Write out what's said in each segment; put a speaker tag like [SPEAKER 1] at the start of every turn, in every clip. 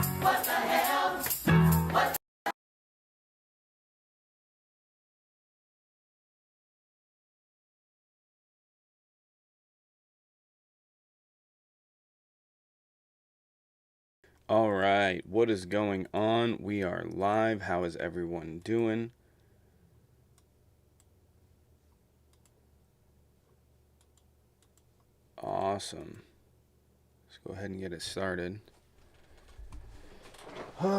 [SPEAKER 1] What the hell? What?
[SPEAKER 2] All right, what is going on? We are live. How is everyone doing? Awesome. Let's go ahead and get it started. What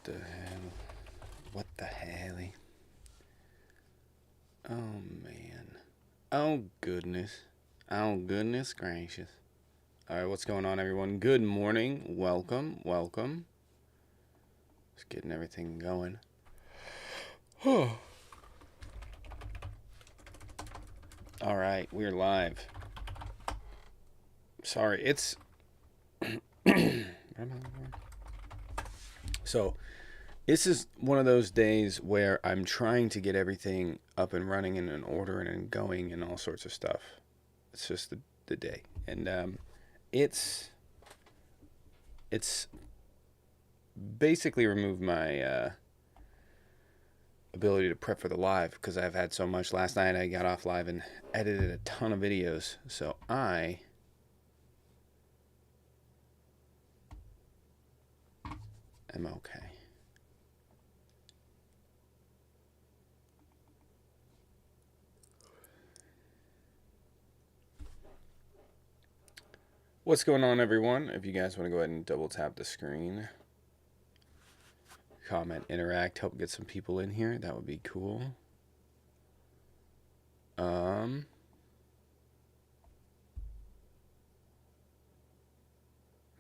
[SPEAKER 2] the hell? What the hell? Oh, man. Oh, goodness. Oh, goodness gracious. All right, what's going on, everyone? Good morning. Welcome. Just getting everything going. All right, we're live. Sorry, it's... So, this is one of those days where I'm trying to get everything up and running and in order and going and all sorts of stuff. It's just the day. And it's basically removed my ability to prep for the live because I've had so much. Last night I got off live and edited a ton of videos. So I am okay. What's going on, everyone? If you guys want to go ahead and double tap the screen, comment, interact, help get some people in here, that would be cool.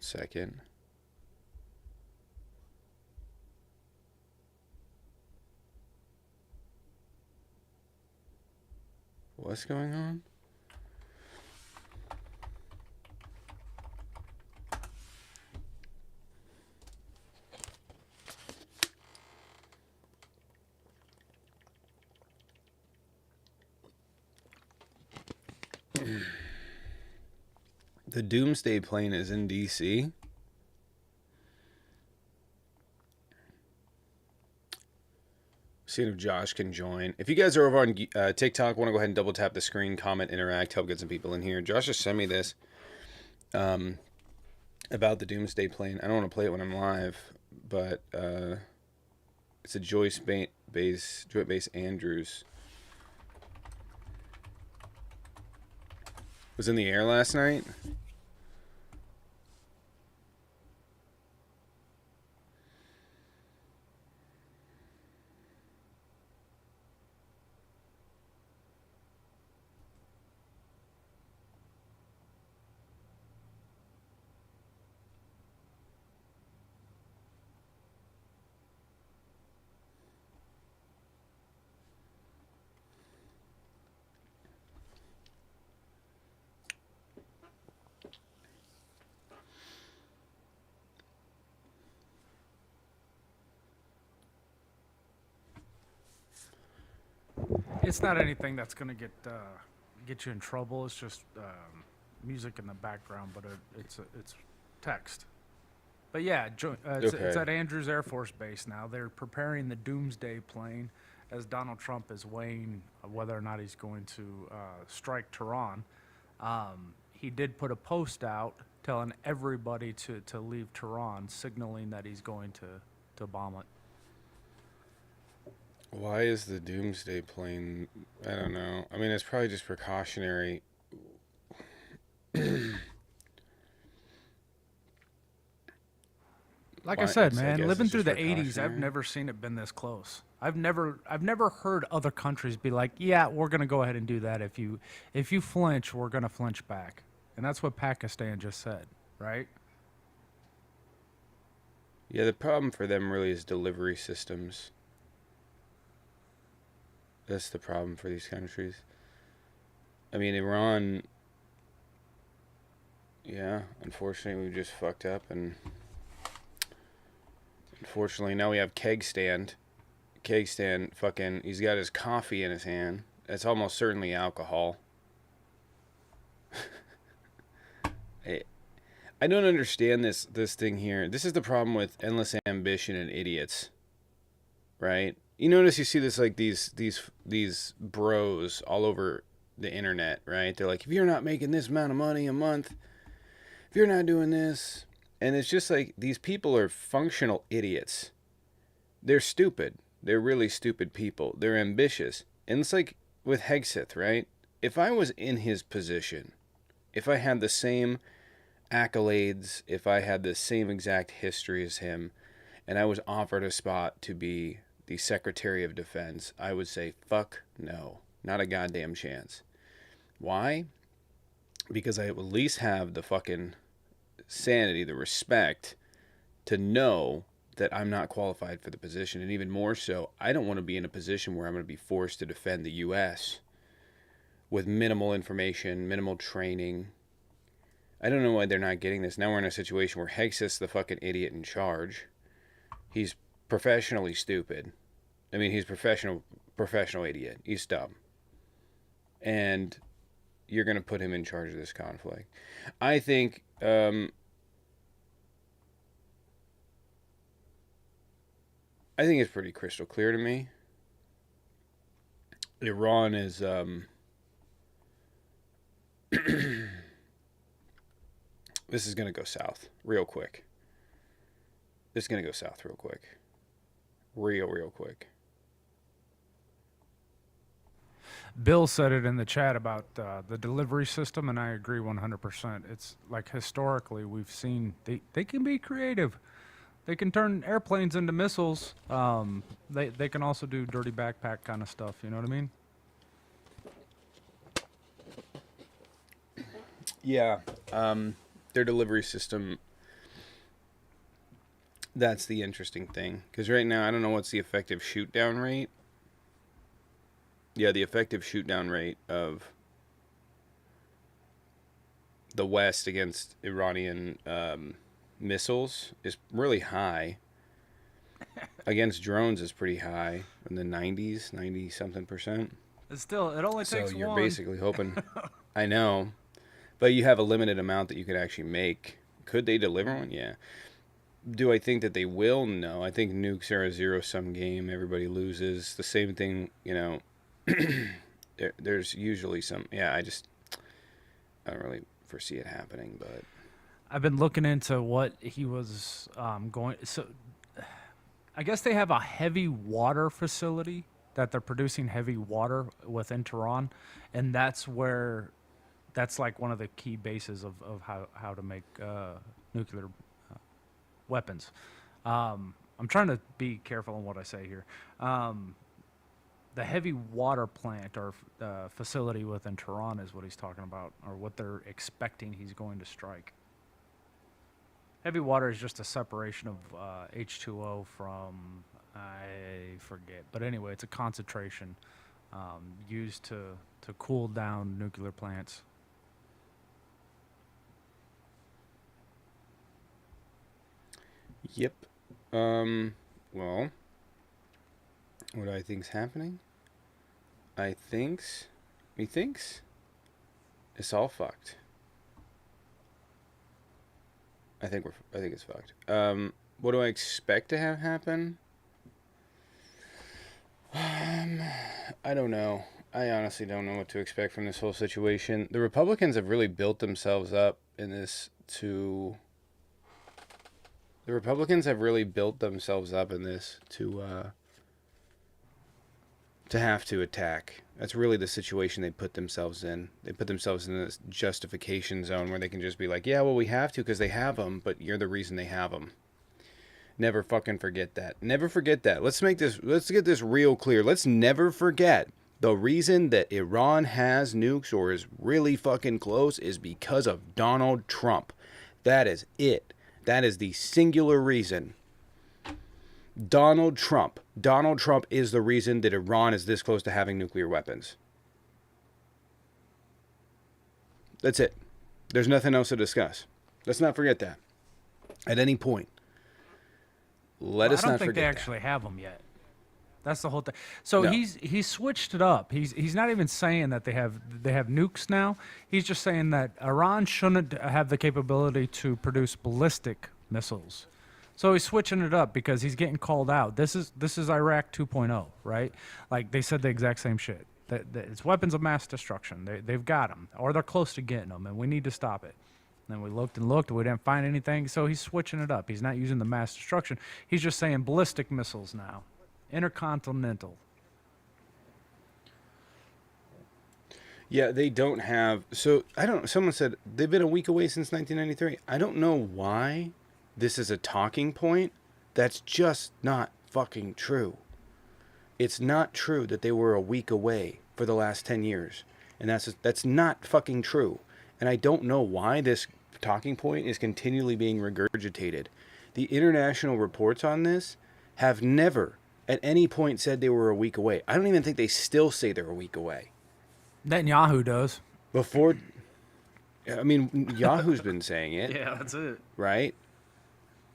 [SPEAKER 2] Second. What's going on? The Doomsday plane is in DC. Seeing if Josh can join. If you guys are over on TikTok, want to go ahead and double tap the screen, comment, interact, help get some people in here. Josh just sent me this about the Doomsday plane. I don't want to play it when I'm live, but it's a Joint Base Andrews. Was in the air last night.
[SPEAKER 3] It's not anything that's gonna get you in trouble. It's just music in the background, but it's text. But yeah, it's
[SPEAKER 2] Okay.
[SPEAKER 3] at Andrews Air Force Base now. They're preparing the Doomsday plane as Donald Trump is weighing whether or not he's going to strike Tehran. He did put a post out telling everybody to leave Tehran, signaling that he's going to bomb it.
[SPEAKER 2] Why is the Doomsday plane? I don't know. I mean, it's probably just precautionary.
[SPEAKER 3] Like I
[SPEAKER 2] Why?
[SPEAKER 3] said,
[SPEAKER 2] I
[SPEAKER 3] man,
[SPEAKER 2] guess
[SPEAKER 3] living
[SPEAKER 2] it's
[SPEAKER 3] through
[SPEAKER 2] just
[SPEAKER 3] the '80s, I've
[SPEAKER 2] precautionary.
[SPEAKER 3] never seen it been this close. I've never heard other countries be like, "Yeah, we're gonna go ahead and do that. If you flinch, we're gonna flinch back." And that's what Pakistan just said, right?
[SPEAKER 2] Yeah, the problem for them really is delivery systems. That's the problem for these countries. I mean, Iran, yeah, unfortunately, we just fucked up, and Unfortunately, now we have Keg Stand. Keg Stand, fucking, he's got his coffee in his hand. That's almost certainly alcohol. I don't understand this thing here. This is the problem with endless ambition and idiots, right? You notice you see this like these bros all over the internet, right? They're like, if you're not making this amount of money a month, if you're not doing this, and it's just like these people are functional idiots. They're stupid. They're really stupid people. They're ambitious. And it's like with Hegseth, right? If I was in his position, if I had the same accolades, if I had the same exact history as him, and I was offered a spot to be the Secretary of Defense, I would say, fuck no. Not a goddamn chance. Why? Because I at least have the fucking sanity, the respect to know that I'm not qualified for the position. And even more so, I don't want to be in a position where I'm going to be forced to defend the U.S. with minimal information, minimal training. I don't know why they're not getting this. Now we're in a situation where Hegseth's the fucking idiot in charge. He's professionally stupid. I mean, he's professional idiot. He's dumb. And you're going to put him in charge of this conflict. I think it's pretty crystal clear to me. Iran is this is going to go south real quick. This is going to go south real quick. Real quick.
[SPEAKER 3] Bill said it in the chat about the delivery system, and I agree 100%. It's like historically we've seen they can be creative. They can turn airplanes into missiles. They can also do dirty backpack kind of stuff. You know what I mean?
[SPEAKER 2] Yeah. Their delivery system, that's the interesting thing. Because right now, I don't know what's the effective shoot down rate. Yeah, the effective shoot down rate of the West against Iranian missiles is really high. Against drones is pretty high, in the 90s, 90 something percent.
[SPEAKER 3] It's still, it only takes
[SPEAKER 2] So you're
[SPEAKER 3] one.
[SPEAKER 2] basically hoping. I know. But you have a limited amount that you could actually make. Could they deliver one? Yeah. Do I think that they will? No. I think nukes are a zero-sum game. Everybody loses. The same thing, you know. There's usually some. Yeah, I don't really foresee it happening, but
[SPEAKER 3] I've been looking into what he was going. So, I guess they have a heavy water facility that they're producing heavy water within Tehran, and that's like one of the key bases of how to make nuclear weapons. I'm trying to be careful in what I say here. The heavy water plant or facility within Tehran is what he's talking about, or what they're expecting he's going to strike. Heavy water is just a separation of H2O from, I forget. But anyway, it's a concentration used to cool down nuclear plants.
[SPEAKER 2] Yep. Well, what do I think's happening? Methinks it's all fucked. I think it's fucked. What do I expect to have happen? I don't know. I honestly don't know what to expect from this whole situation. The Republicans have really built themselves up in this to have to attack. That's really the situation they put themselves in. They put themselves in this justification zone where they can just be like, yeah, well, we have to because they have them, but you're the reason they have them. Never fucking forget that. Never forget that. Let's get this real clear. Let's never forget the reason that Iran has nukes or is really fucking close is because of Donald Trump. That is it. That is the singular reason. Donald Trump. Donald Trump is the reason that Iran is this close to having nuclear weapons. That's it. There's nothing else to discuss. Let's not forget that. At any point. let
[SPEAKER 3] Well,
[SPEAKER 2] us
[SPEAKER 3] I don't
[SPEAKER 2] not
[SPEAKER 3] think they
[SPEAKER 2] forget
[SPEAKER 3] actually have them yet. That's the whole thing. So
[SPEAKER 2] No.
[SPEAKER 3] he's switched it up. He's not even saying that they have nukes now. He's just saying that Iran shouldn't have the capability to produce ballistic missiles. So he's switching it up because he's getting called out. This is Iraq 2.0, right? Like they said the exact same shit. That it's weapons of mass destruction. They've got them, or they're close to getting them, and we need to stop it. And we looked and looked, and we didn't find anything. So he's switching it up. He's not using the mass destruction. He's just saying ballistic missiles now, intercontinental.
[SPEAKER 2] Yeah, they don't have. So I don't. Someone said they've been a week away since 1993. I don't know why this is a talking point. That's just not fucking true. It's not true that they were a week away for the last 10 years, and that's not fucking true. And I don't know why this talking point is continually being regurgitated. The international reports on this have never at any point said they were a week away. I don't even think they still say they're a week away.
[SPEAKER 3] Netanyahu does.
[SPEAKER 2] Before, I mean, Yahoo's been saying it.
[SPEAKER 3] Yeah, that's it.
[SPEAKER 2] Right?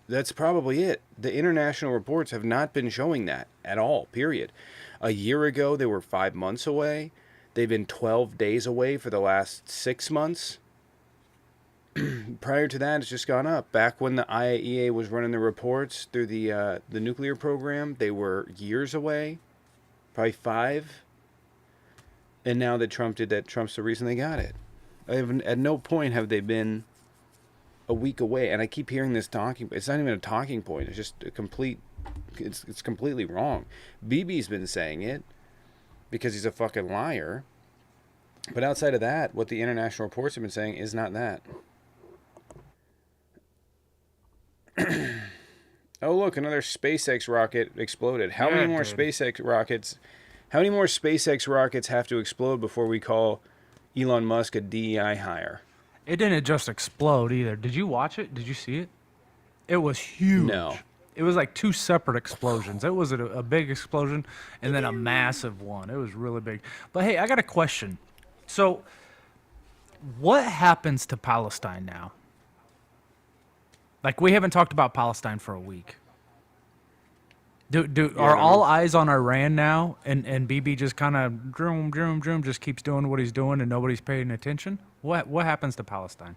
[SPEAKER 2] That's probably it. The international reports have not been showing that at all, period. A year ago, they were 5 months away. They've been 12 days away for the last 6 months. Prior to that, it's just gone up. Back when the IAEA was running the reports through the nuclear program, they were years away, probably 5. And now that Trump did that, Trump's the reason they got it. At no point have they been a week away. And I keep hearing this talking. It's not even a talking point. It's just a complete. It's completely wrong. Bibi's been saying it because he's a fucking liar. But outside of that, what the international reports have been saying is not that. Oh, look, another SpaceX rocket exploded. How many more SpaceX rockets have to explode before we call Elon Musk a DEI hire?
[SPEAKER 3] It didn't just explode either. Did you watch it? Did you see it? It was huge.
[SPEAKER 2] No.
[SPEAKER 3] It was like 2 separate explosions. It was a big explosion and then a massive one. It was really big. But hey, I got a question. So, what happens to Palestine now? Like, we haven't talked about Palestine for a week. Are all eyes on Iran now, and BB just kind of drum just keeps doing what he's doing and nobody's paying attention? What happens to Palestine?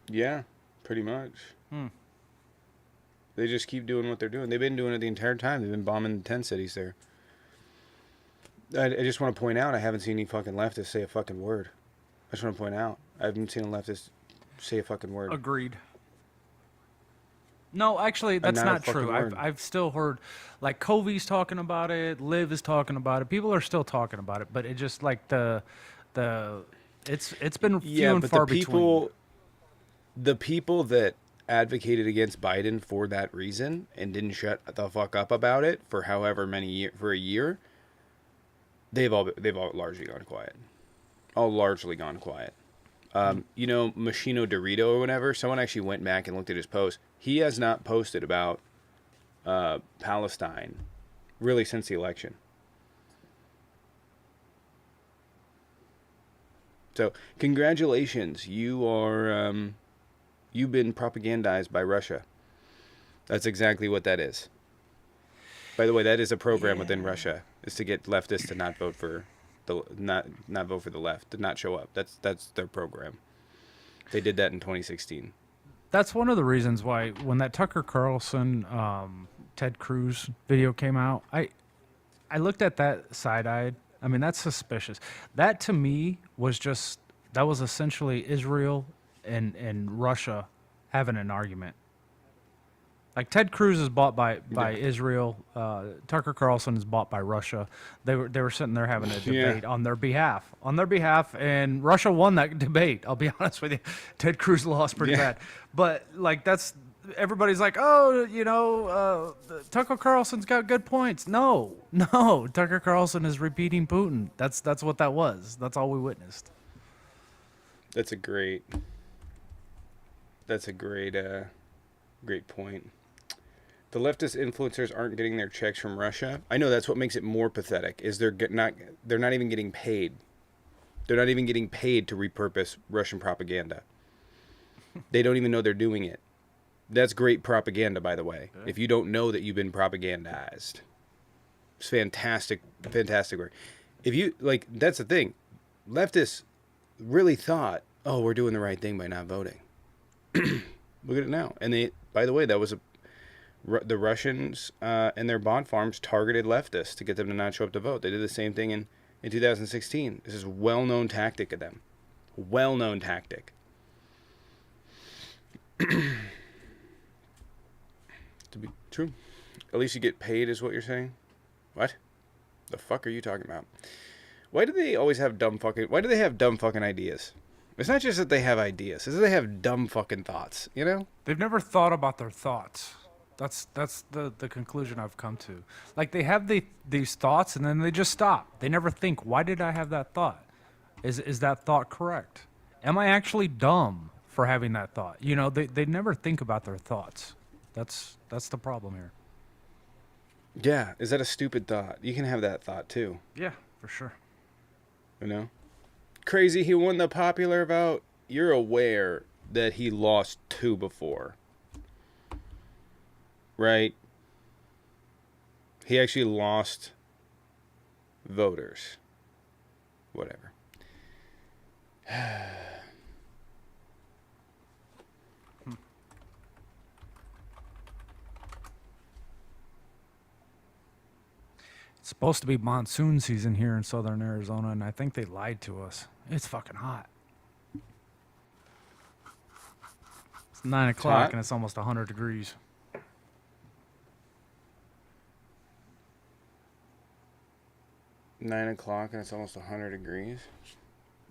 [SPEAKER 2] Yeah, pretty much. They just keep doing what they're doing. They've been doing it the entire time. They've been bombing the 10 cities there. I just want to point out, I haven't seen any fucking leftists say a fucking word. I just want to point out, I haven't seen a leftist say a fucking word.
[SPEAKER 3] Agreed. No, actually, that's not true. I've still heard, like, Covey's talking about it, Liv is talking about it. People are still talking about it, but it just like it's been few and far between.
[SPEAKER 2] The people that advocated against Biden for that reason and didn't shut the fuck up about it for however many years, for a year, they've all largely gone quiet. All largely gone quiet. You know, Machino Dorito or whatever, someone actually went back and looked at his post. He has not posted about Palestine really since the election. So, congratulations. You are, you've been propagandized by Russia. That's exactly what that is. By the way, that is a program within Russia, is to get leftists to not vote for not vote for the left, to not show up. That's their program. They did that in 2016.
[SPEAKER 3] That's one of the reasons why when that Tucker Carlson, Ted Cruz video came out, I looked at that side-eyed. I mean, that's suspicious. That to me was that was essentially Israel and Russia having an argument. Like, Ted Cruz is bought by Israel. Tucker Carlson is bought by Russia. They were sitting there having a debate on their behalf. And Russia won that debate. I'll be honest with you. Ted Cruz lost pretty bad. But, like, everybody's like, oh, you know, Tucker Carlson's got good points. No, Tucker Carlson is repeating Putin. That's what that was. That's all we witnessed.
[SPEAKER 2] That's a great great point. The leftist influencers aren't getting their checks from Russia. I know that's what makes it more pathetic. Is they're not even getting paid. They're not even getting paid to repurpose Russian propaganda. They don't even know they're doing it. That's great propaganda, by the way. If you don't know that you've been propagandized, it's fantastic, fantastic work. If you like, that's the thing. Leftists really thought, oh, we're doing the right thing by not voting. Look at it now. And they, by the way, that was the Russians and their bond farms targeted leftists to get them to not show up to vote. They did the same thing in 2016. This is a well-known tactic of them. Well-known tactic. To be true. At least you get paid is what you're saying? What? The fuck are you talking about? Why do they always have why do they have dumb fucking ideas? It's not just that they have ideas. It's that they have dumb fucking thoughts, you know?
[SPEAKER 3] They've never thought about their thoughts. That's the conclusion I've come to. Like, they have these thoughts, and then they just stop. They never think, why did I have that thought? Is that thought correct? Am I actually dumb for having that thought? You know, they never think about their thoughts. That's the problem here.
[SPEAKER 2] Yeah, is that a stupid thought? You can have that thought, too.
[SPEAKER 3] Yeah, for sure.
[SPEAKER 2] You know? Crazy, he won the popular vote. You're aware that he lost 2 before. Right? He actually lost voters. Whatever.
[SPEAKER 3] It's supposed to be monsoon season here in southern Arizona, and I think they lied to us. It's fucking hot. It's 9 o'clock,
[SPEAKER 2] hot?
[SPEAKER 3] and it's almost 100 degrees.
[SPEAKER 2] Nine o'clock and it's almost 100 degrees.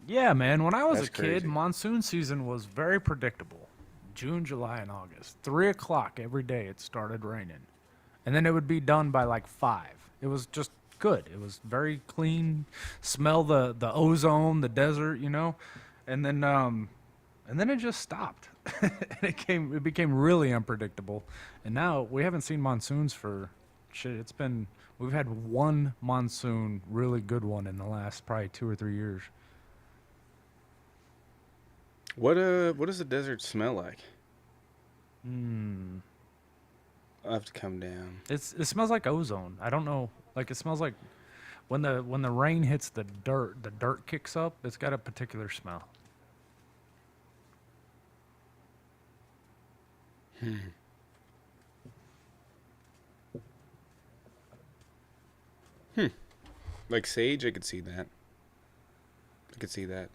[SPEAKER 3] Yeah, man. When I was
[SPEAKER 2] That's
[SPEAKER 3] a kid,
[SPEAKER 2] crazy.
[SPEAKER 3] monsoon season was very predictable. June, July, and August. 3 o'clock every day it started raining. And then it would be done by like 5. It was just good. It was very clean. Smell the ozone, the desert, you know? And then it just stopped. And it became really unpredictable. And now we haven't seen monsoons for shit. We've had one monsoon, really good one, in the last probably 2 or 3 years.
[SPEAKER 2] What does the desert smell like? I'll have to come down.
[SPEAKER 3] It smells like ozone. I don't know. Like, it smells like when the rain hits the dirt kicks up. It's got a particular smell.
[SPEAKER 2] Like sage, I could see that. I could see that.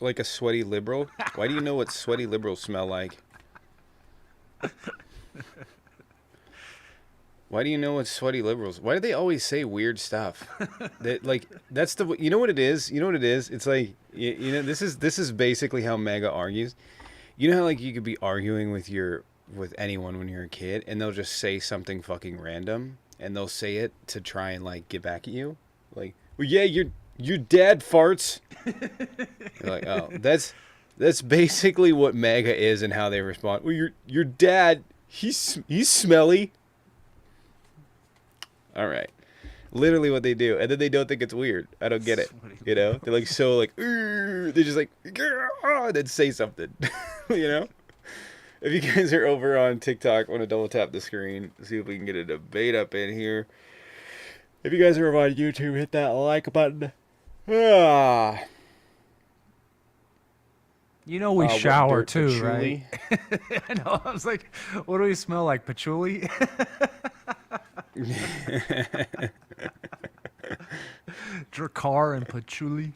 [SPEAKER 2] Like a sweaty liberal? Why do you know what sweaty liberals smell like? Why do you know what sweaty liberals? Why do they always say weird stuff? That's the, you know what it is? You know what it is? It's like, you know, this is basically how MAGA argues. You know how like you could be arguing with anyone when you're a kid and they'll just say something fucking random and they'll say it to try and like get back at you? Like, well, yeah, your dad farts. You're like, oh, that's basically what MAGA is and how they respond. Well, your dad, he's smelly. All right, literally what they do, and then they don't think it's weird. I don't get it. You know, they're like so like, they're just like, and then say something. You know, if you guys are over on TikTok, want to double tap the screen, see if we can get a debate up in here. If you guys are over on YouTube, hit that like button. Ah.
[SPEAKER 3] You know we shower
[SPEAKER 2] dirt
[SPEAKER 3] too,
[SPEAKER 2] patchouli?
[SPEAKER 3] right? I know. I was like, what do we smell like? Patchouli? Dracar and patchouli.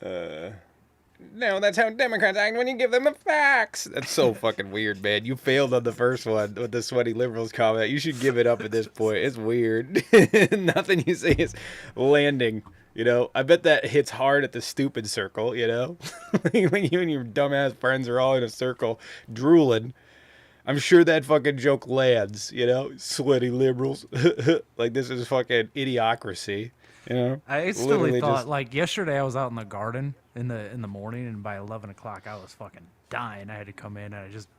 [SPEAKER 2] No, that's how Democrats act when you give them the facts. That's so fucking weird, man. You failed on the first one with the sweaty liberals comment. You should give it up at this point. It's weird. Nothing you say is landing. You know, I bet that hits hard at the stupid circle, you know? When you and your dumbass friends are all in a circle drooling. I'm sure that fucking joke lands, you know? Sweaty liberals. Like, this is fucking idiocracy, you know?
[SPEAKER 3] I instantly
[SPEAKER 2] Literally
[SPEAKER 3] thought,
[SPEAKER 2] just-
[SPEAKER 3] like, yesterday I was out in the garden in the morning, and by 11 o'clock I was fucking dying. I had to come in, and I just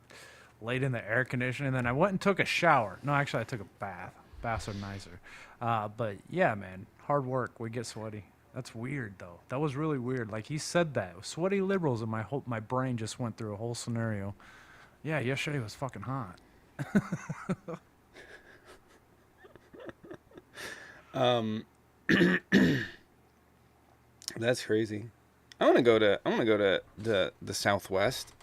[SPEAKER 3] laid in the air conditioning, and then I went and took a shower. No, actually, I took a bath. Baths are nicer. But, yeah, man, hard work. We get sweaty. That's weird though. That was really weird. Like he said that sweaty liberals, and my brain just went through a whole scenario. Yeah, yesterday was fucking hot.
[SPEAKER 2] That's crazy. I want to go to the Southwest.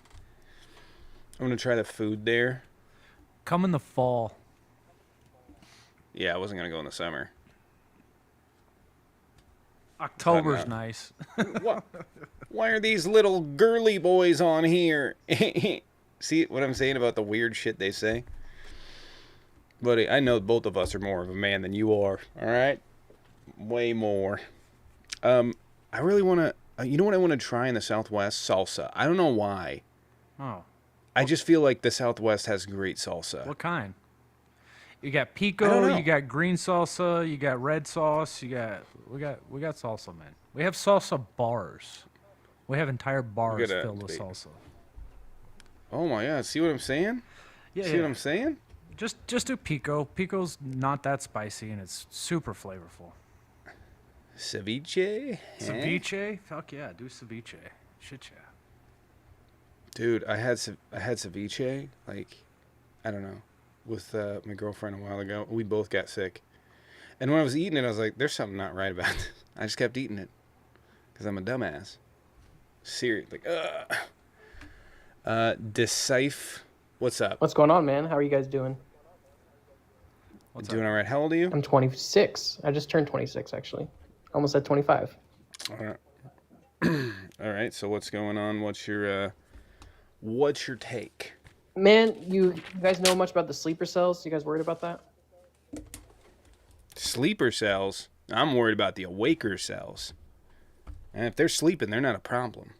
[SPEAKER 2] I want to try the food there.
[SPEAKER 3] Come in the fall.
[SPEAKER 2] Yeah, I wasn't gonna go in the summer.
[SPEAKER 3] October's nice.
[SPEAKER 2] Why are these little girly boys on here? See what I'm saying about the weird shit they say? Buddy, I know both of us are more of a man than you are. All right, way more. I really want to. You know what I want to try in the Southwest? Salsa. I don't know why.
[SPEAKER 3] Oh,
[SPEAKER 2] I just feel like the Southwest has great salsa.
[SPEAKER 3] what kind? You got
[SPEAKER 2] I don't
[SPEAKER 3] pico,
[SPEAKER 2] know.
[SPEAKER 3] you got green salsa, you got red sauce, we got salsa, man. We have salsa bars. We have entire bars
[SPEAKER 2] gotta
[SPEAKER 3] filled with
[SPEAKER 2] debate.
[SPEAKER 3] salsa.
[SPEAKER 2] Oh my God! See what I'm saying?
[SPEAKER 3] Yeah,
[SPEAKER 2] See what I'm saying?
[SPEAKER 3] Just do pico. Pico's not that spicy and it's super flavorful.
[SPEAKER 2] Ceviche? Eh?
[SPEAKER 3] Ceviche? Fuck yeah, do ceviche. Shit yeah.
[SPEAKER 2] Dude, I had ceviche, like, I don't know, with my girlfriend a while ago. We both got sick. And when I was eating it, I was like, there's something not right about this. I just kept eating it. Because I'm a dumbass. Serious. Like, Deciph, what's up?
[SPEAKER 4] What's going on, man? How are you guys doing?
[SPEAKER 3] What's
[SPEAKER 2] Doing all right? How old are you?
[SPEAKER 4] I'm 26. I just turned 26, actually. Almost at 25.
[SPEAKER 2] All right. All right, so what's going on? What's your take?
[SPEAKER 4] Man, you guys know much about the sleeper cells? You guys worried about that?
[SPEAKER 2] Sleeper cells? I'm worried about the awaker cells. And if they're sleeping, they're not a problem.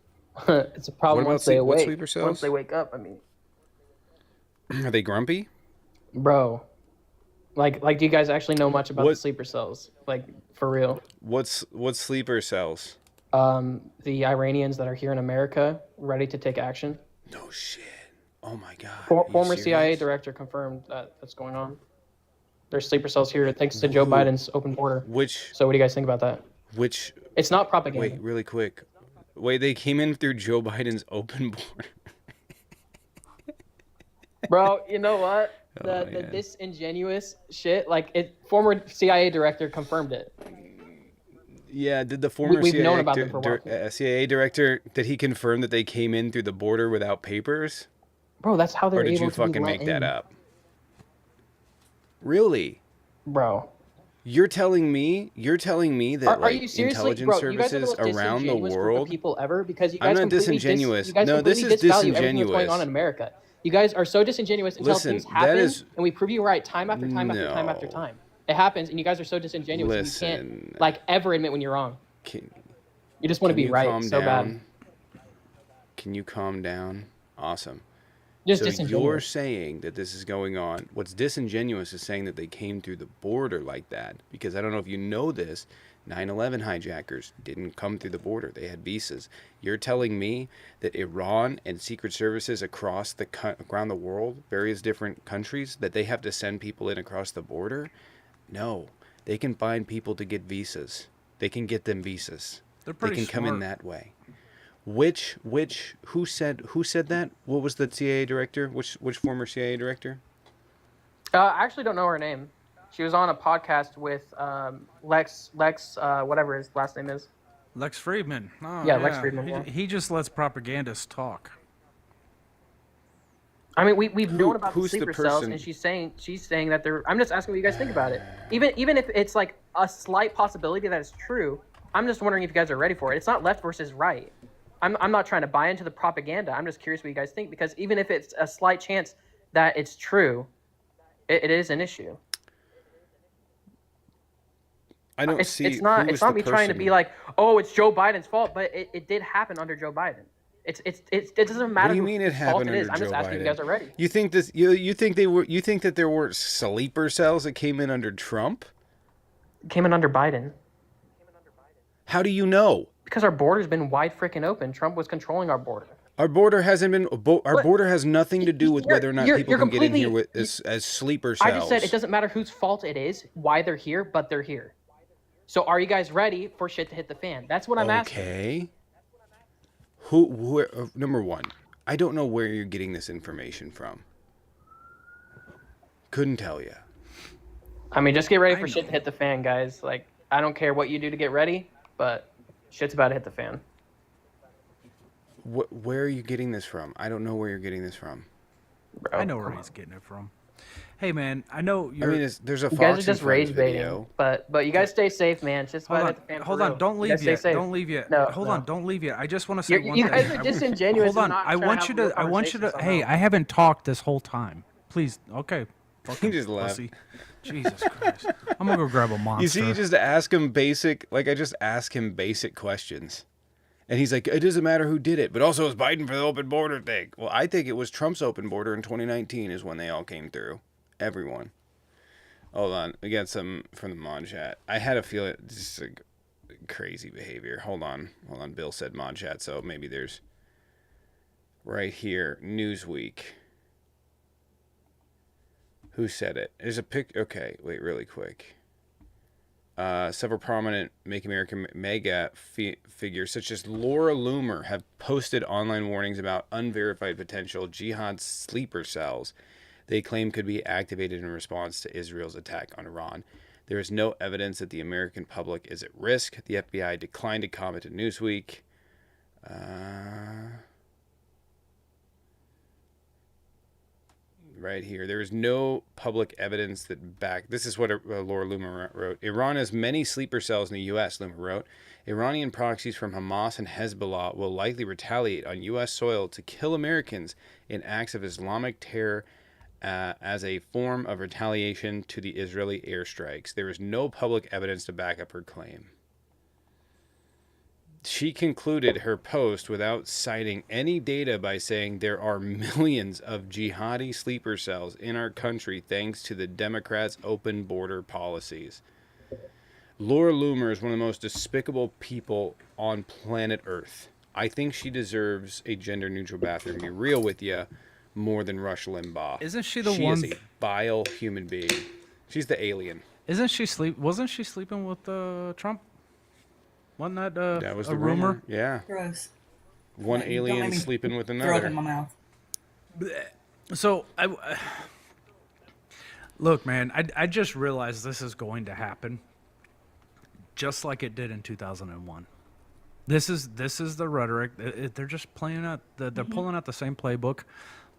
[SPEAKER 4] It's a problem
[SPEAKER 2] What about
[SPEAKER 4] once they
[SPEAKER 2] what
[SPEAKER 4] awake.
[SPEAKER 2] sleeper cells?
[SPEAKER 4] Once they wake up, I mean.
[SPEAKER 2] Are they grumpy?
[SPEAKER 4] Bro. Like, do you guys actually know much about
[SPEAKER 2] What-
[SPEAKER 4] the sleeper cells? Like, for real?
[SPEAKER 2] What's sleeper cells?
[SPEAKER 4] The Iranians that are here in America, ready to take action.
[SPEAKER 2] No shit. Oh my God. Are you
[SPEAKER 4] Former CIA
[SPEAKER 2] serious?
[SPEAKER 4] director confirmed that that's going on. There's sleeper cells here thanks to Joe Biden's open border.
[SPEAKER 2] Which
[SPEAKER 4] So what do you guys think about that? It's not propaganda.
[SPEAKER 2] wait, really quick. Wait, they came in through Joe Biden's open border.
[SPEAKER 4] Bro, you know what? The
[SPEAKER 2] man.
[SPEAKER 4] disingenuous shit, former CIA director confirmed it.
[SPEAKER 2] Yeah, did the former
[SPEAKER 4] we've
[SPEAKER 2] CIA,
[SPEAKER 4] known about them for a while.
[SPEAKER 2] CIA director, did he confirm that they came in through the border without papers?
[SPEAKER 4] Bro, that's how they're
[SPEAKER 2] Or did
[SPEAKER 4] able
[SPEAKER 2] you
[SPEAKER 4] to
[SPEAKER 2] fucking
[SPEAKER 4] be let
[SPEAKER 2] make that
[SPEAKER 4] in.
[SPEAKER 2] up? Really?
[SPEAKER 4] Bro.
[SPEAKER 2] You're telling me that
[SPEAKER 4] Are
[SPEAKER 2] like
[SPEAKER 4] you seriously,
[SPEAKER 2] intelligence
[SPEAKER 4] bro? You guys are the
[SPEAKER 2] services
[SPEAKER 4] most
[SPEAKER 2] around the
[SPEAKER 4] disingenuous group of
[SPEAKER 2] world?
[SPEAKER 4] people ever because you
[SPEAKER 2] I'm
[SPEAKER 4] guys
[SPEAKER 2] not
[SPEAKER 4] completely
[SPEAKER 2] disingenuous.
[SPEAKER 4] you guys
[SPEAKER 2] No, this
[SPEAKER 4] completely
[SPEAKER 2] is
[SPEAKER 4] disvalue everything that's going
[SPEAKER 2] disingenuous.
[SPEAKER 4] on in America. You guys are so disingenuous until
[SPEAKER 2] Listen,
[SPEAKER 4] things
[SPEAKER 2] that
[SPEAKER 4] happen,
[SPEAKER 2] is-
[SPEAKER 4] and we prove you right time after time after time after
[SPEAKER 2] No.
[SPEAKER 4] time. It happens, and you guys are so disingenuous, and you
[SPEAKER 2] Listen.
[SPEAKER 4] can't ever admit when you're wrong.
[SPEAKER 2] Can,
[SPEAKER 4] You just want to
[SPEAKER 2] can
[SPEAKER 4] be
[SPEAKER 2] you
[SPEAKER 4] right
[SPEAKER 2] calm
[SPEAKER 4] so
[SPEAKER 2] down?
[SPEAKER 4] bad.
[SPEAKER 2] Can you calm down? Awesome.
[SPEAKER 4] Just
[SPEAKER 2] So you're
[SPEAKER 4] disingenuous.
[SPEAKER 2] saying that this is going on. What's disingenuous is saying that they came through the border like that. Because I don't know if you know this, 9/11 hijackers didn't come through the border. They had visas. You're telling me that Iran and secret services across around the world, various different countries, that they have to send people in across the border? No. They can find people to get visas. They can get them visas.
[SPEAKER 3] They're
[SPEAKER 2] They
[SPEAKER 3] pretty
[SPEAKER 2] can come in
[SPEAKER 3] smart.
[SPEAKER 2] that way. Who said that? What was the CIA director? Which former CIA director?
[SPEAKER 4] I actually don't know her name. She was on a podcast with Lex, whatever his last name is.
[SPEAKER 3] Lex Friedman. Oh,
[SPEAKER 4] Yeah, Lex Friedman,
[SPEAKER 3] He,
[SPEAKER 4] yeah.
[SPEAKER 3] he just lets propagandists talk.
[SPEAKER 4] I mean, we've known about the
[SPEAKER 2] who's the
[SPEAKER 4] sleeper cells,
[SPEAKER 2] person?
[SPEAKER 4] and she's saying that they're. I'm just asking what you guys think about it. Even if it's like a slight possibility that it's true, I'm just wondering if you guys are ready for it. It's not left versus right. I'm not trying to buy into the propaganda. I'm just curious what you guys think because even if it's a slight chance that it's true, it is an issue.
[SPEAKER 2] I don't
[SPEAKER 4] It's,
[SPEAKER 2] see.
[SPEAKER 4] it's not
[SPEAKER 2] who
[SPEAKER 4] it's
[SPEAKER 2] was
[SPEAKER 4] not
[SPEAKER 2] the
[SPEAKER 4] me trying to
[SPEAKER 2] person.
[SPEAKER 4] be like, oh, it's Joe Biden's fault, but it did happen under Joe Biden. It doesn't matter
[SPEAKER 2] What do you
[SPEAKER 4] whose
[SPEAKER 2] mean it
[SPEAKER 4] fault
[SPEAKER 2] happened
[SPEAKER 4] it is.
[SPEAKER 2] under
[SPEAKER 4] I'm just
[SPEAKER 2] Joe
[SPEAKER 4] asking if you
[SPEAKER 2] Biden?
[SPEAKER 4] guys are ready.
[SPEAKER 2] You think this? You think you think that there were sleeper cells that came in under Trump?
[SPEAKER 4] Came in under Biden
[SPEAKER 2] How do you know?
[SPEAKER 4] because our border's been wide freaking open. Trump was controlling our border.
[SPEAKER 2] Our border hasn't been. Our border has nothing to do with
[SPEAKER 4] You're-
[SPEAKER 2] whether or not
[SPEAKER 4] you're-
[SPEAKER 2] people
[SPEAKER 4] you're
[SPEAKER 2] can get in here
[SPEAKER 4] completely-
[SPEAKER 2] as sleeper cells.
[SPEAKER 4] I just said it doesn't matter whose fault it is, why they're here, but they're here. So are you guys ready for shit to hit the fan? That's what I'm asking.
[SPEAKER 2] Okay. Who? Number one, I don't know where you're getting this information from. Couldn't tell you.
[SPEAKER 4] I mean, just get ready
[SPEAKER 3] I
[SPEAKER 4] for shit
[SPEAKER 3] know.
[SPEAKER 4] to hit the fan, guys. Like, I don't care what you do to get ready, but shit's about to hit the fan.
[SPEAKER 2] Where are you getting this from? I don't know where you're getting this from.
[SPEAKER 4] Bro,
[SPEAKER 3] I know where
[SPEAKER 4] come
[SPEAKER 3] he's
[SPEAKER 4] on.
[SPEAKER 3] getting it from. Hey, man, I know
[SPEAKER 2] I
[SPEAKER 3] you're.
[SPEAKER 2] mean, there's a
[SPEAKER 4] You guys
[SPEAKER 2] Fox
[SPEAKER 4] are
[SPEAKER 2] and
[SPEAKER 4] just
[SPEAKER 2] Friends
[SPEAKER 4] rage baiting,
[SPEAKER 2] video.
[SPEAKER 4] but you guys stay safe, man. Shit's about
[SPEAKER 3] Hold
[SPEAKER 4] to
[SPEAKER 3] on,
[SPEAKER 4] hit the fan.
[SPEAKER 3] hold
[SPEAKER 4] for
[SPEAKER 3] on.
[SPEAKER 4] real.
[SPEAKER 3] Don't
[SPEAKER 4] You
[SPEAKER 3] leave
[SPEAKER 4] guys stay
[SPEAKER 3] yet.
[SPEAKER 4] safe.
[SPEAKER 3] Don't leave yet.
[SPEAKER 4] No,
[SPEAKER 3] Hold
[SPEAKER 4] no.
[SPEAKER 3] on, don't leave yet. I just want to say one
[SPEAKER 4] You
[SPEAKER 3] thing.
[SPEAKER 4] guys are disingenuous.
[SPEAKER 3] Hold on.
[SPEAKER 4] And not
[SPEAKER 3] I
[SPEAKER 4] trying
[SPEAKER 3] want
[SPEAKER 4] to
[SPEAKER 3] you
[SPEAKER 4] have a real
[SPEAKER 3] to. I want you to.
[SPEAKER 4] conversation
[SPEAKER 3] Hey,
[SPEAKER 4] somehow.
[SPEAKER 3] I haven't talked this whole time. Please. Okay. Fucking
[SPEAKER 2] just left.
[SPEAKER 3] pussy. Jesus Christ. I'm gonna go grab a monster.
[SPEAKER 2] You see, you just ask him basic. Like I just ask him basic questions, and he's like, "It doesn't matter who did it, but also it's Biden for the open border thing." Well, I think it was Trump's open border in 2019 is when they all came through. Everyone. Hold on, we got some from the mod chat. I had a feeling this is like crazy behavior. Hold on. Bill said mod chat, so maybe there's right here Newsweek. Who said it? There's a pic. Okay, wait, really quick. Several prominent Make America MAGA figures, such as Laura Loomer, have posted online warnings about unverified potential jihad sleeper cells they claim could be activated in response to Israel's attack on Iran. There is no evidence that the American public is at risk. The FBI declined to comment to Newsweek. Right here. There is no public evidence that this is what Laura Loomer wrote. Iran has many sleeper cells in the U.S., Loomer wrote. Iranian proxies from Hamas and Hezbollah will likely retaliate on U.S. soil to kill Americans in acts of Islamic terror as a form of retaliation to the Israeli airstrikes. There is no public evidence to back up her claim. She concluded her post without citing any data by saying there are millions of jihadi sleeper cells in our country thanks to the Democrats' open border policies. Laura Loomer is one of the most despicable people on planet Earth. I think she deserves a gender-neutral bathroom, to be real with you, more than Rush Limbaugh.
[SPEAKER 3] Isn't she the
[SPEAKER 2] She
[SPEAKER 3] one?
[SPEAKER 2] is a vile human being. She's the alien.
[SPEAKER 3] Isn't she Wasn't she sleeping with Trump? Wasn't that
[SPEAKER 2] That was
[SPEAKER 3] a
[SPEAKER 2] the
[SPEAKER 3] rumor?
[SPEAKER 2] Yeah.
[SPEAKER 5] Gross.
[SPEAKER 2] One
[SPEAKER 5] Don't
[SPEAKER 2] alien
[SPEAKER 5] make me
[SPEAKER 2] sleeping with
[SPEAKER 5] Throw up
[SPEAKER 2] another.
[SPEAKER 5] in my mouth.
[SPEAKER 3] So look, man. I just realized this is going to happen, just like it did in 2001. This is the rhetoric. They're just playing out. They're pulling out the same playbook.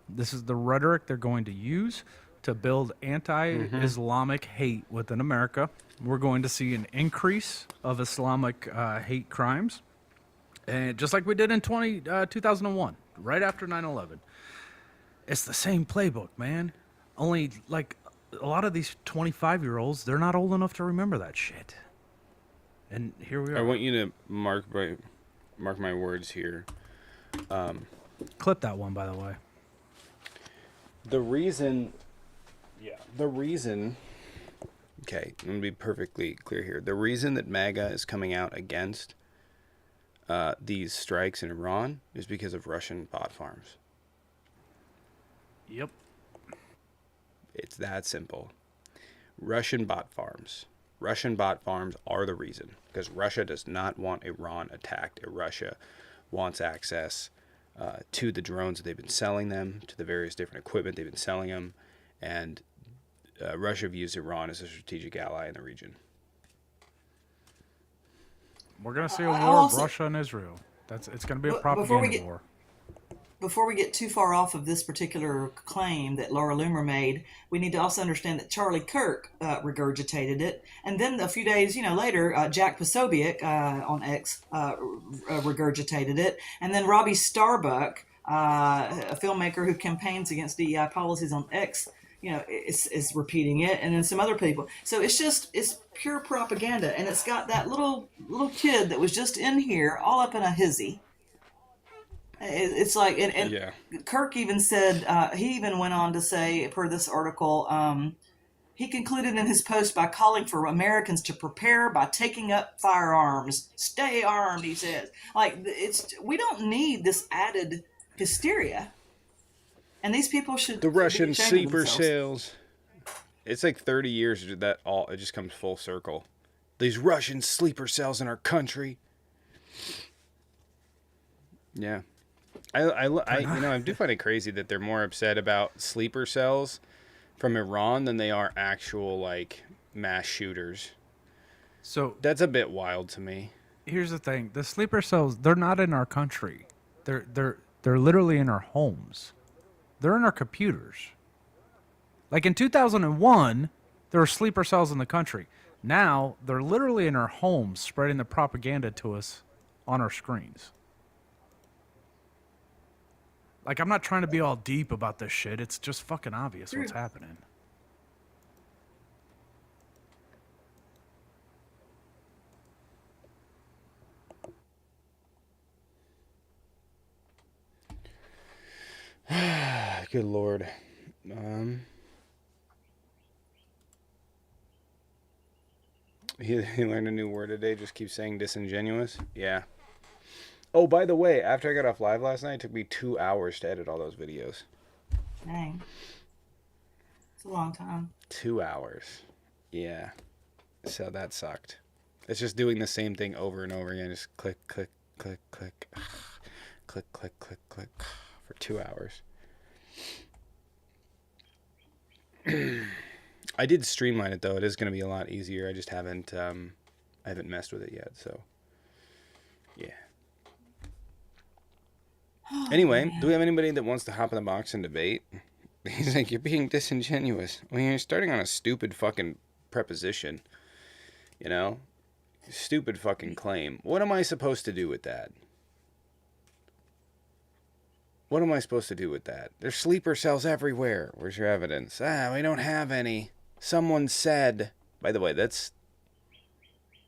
[SPEAKER 3] This is the rhetoric they're going to use to build anti-Islamic hate within America. We're going to see an increase of Islamic hate crimes, and just like we did in 2001, right after 9/11. It's the same playbook, man. Only, like, a lot of these 25-year-olds, they're not old enough to remember that shit. And here we are.
[SPEAKER 2] I want you to mark my words here.
[SPEAKER 3] Clip that one, by the way.
[SPEAKER 2] The reason, okay, I'm going to be perfectly clear here. The reason that MAGA is coming out against these strikes in Iran is because of Russian bot farms.
[SPEAKER 3] Yep.
[SPEAKER 2] It's that simple. Russian bot farms. Russian bot farms are the reason, because Russia does not want Iran attacked. Russia wants access to the drones that they've been selling them, to the various different equipment they've been selling them, and Russia views Iran as a strategic ally in the region.
[SPEAKER 3] We're going to see a war of
[SPEAKER 5] also-
[SPEAKER 3] Russia and Israel. It's going to be a
[SPEAKER 5] Before we
[SPEAKER 3] propaganda
[SPEAKER 5] get-
[SPEAKER 3] war.
[SPEAKER 5] Before we get too far off of this particular claim that Laura Loomer made, we need to also understand that Charlie Kirk regurgitated it, and then a few days, later, Jack Posobiec on X regurgitated it, and then Robbie Starbuck, a filmmaker who campaigns against DEI policies on X, is repeating it, and then some other people. So it's pure propaganda, and it's got that little kid that was just in here all up in a hizzy. It's like, and
[SPEAKER 2] Yeah.
[SPEAKER 5] Kirk even said, he even went on to say, per this article, he concluded in his post by calling for Americans to prepare by taking up firearms. Stay armed, he says. Like, we don't need this added hysteria. And these people should
[SPEAKER 2] The
[SPEAKER 5] be
[SPEAKER 2] Russian
[SPEAKER 5] ashamed of
[SPEAKER 2] sleeper
[SPEAKER 5] themselves.
[SPEAKER 2] cells. It's like 30 years that it just comes full circle. These Russian sleeper cells in our country. Yeah. I do find it crazy that they're more upset about sleeper cells from Iran than they are actual, like, mass shooters.
[SPEAKER 3] So
[SPEAKER 2] That's a bit wild to me.
[SPEAKER 3] here's the thing: the sleeper cells, they're not in our country. They're literally in our homes. They're in our computers. Like in 2001, there were sleeper cells in the country. Now they're literally in our homes, spreading the propaganda to us on our screens. Like, I'm not trying to be all deep about this shit. It's just fucking obvious what's happening.
[SPEAKER 2] Good Lord. He learned a new word today. Just keep saying disingenuous. Yeah. Oh, by the way, after I got off live last night, it took me 2 hours to edit all those videos.
[SPEAKER 5] Dang. It's a long time.
[SPEAKER 2] 2 hours. Yeah. So that sucked. It's just doing the same thing over and over again. Just click, click, click, click. Click, click, click, click. For 2 hours. I did streamline it, though. It is going to be a lot easier. I just haven't messed with it yet, so yeah. Anyway, do we have anybody that wants to hop in the box and debate? He's like, you're being disingenuous. Well, you're starting on a stupid fucking preposition. You know? Stupid fucking claim. What am I supposed to do with that? What am I supposed to do with that? There's sleeper cells everywhere. Where's your evidence? We don't have any. Someone said. By the way, that's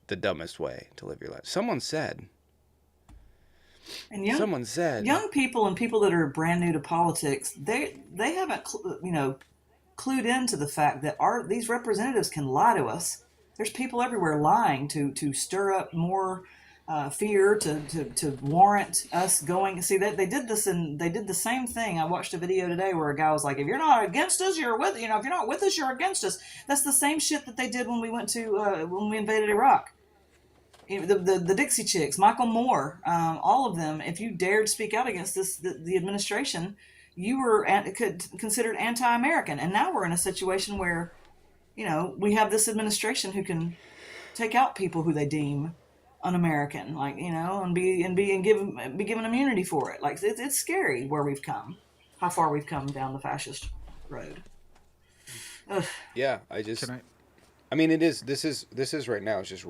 [SPEAKER 2] the dumbest way to live your life. Someone said.
[SPEAKER 5] And
[SPEAKER 2] Someone said.
[SPEAKER 5] Young people and people that are brand new to politics, they haven't clued into the fact that these representatives can lie to us. There's people everywhere lying to stir up more fear, to warrant us going. See, that they did the same thing. I watched a video today where a guy was like, "If you're not against us, you're with. If you're not with us, you're against us." That's the same shit that they did when we went to when we invaded Iraq. The Dixie Chicks, Michael Moore, all of them. If you dared speak out against the administration, you were considered anti-American. And now we're in a situation where, we have this administration who can take out people who they deem un-American, and be given immunity for it. Like it's scary where we've come, how far we've come down the fascist road. Ugh.
[SPEAKER 2] Yeah, I mean, it is. This is right now. It's just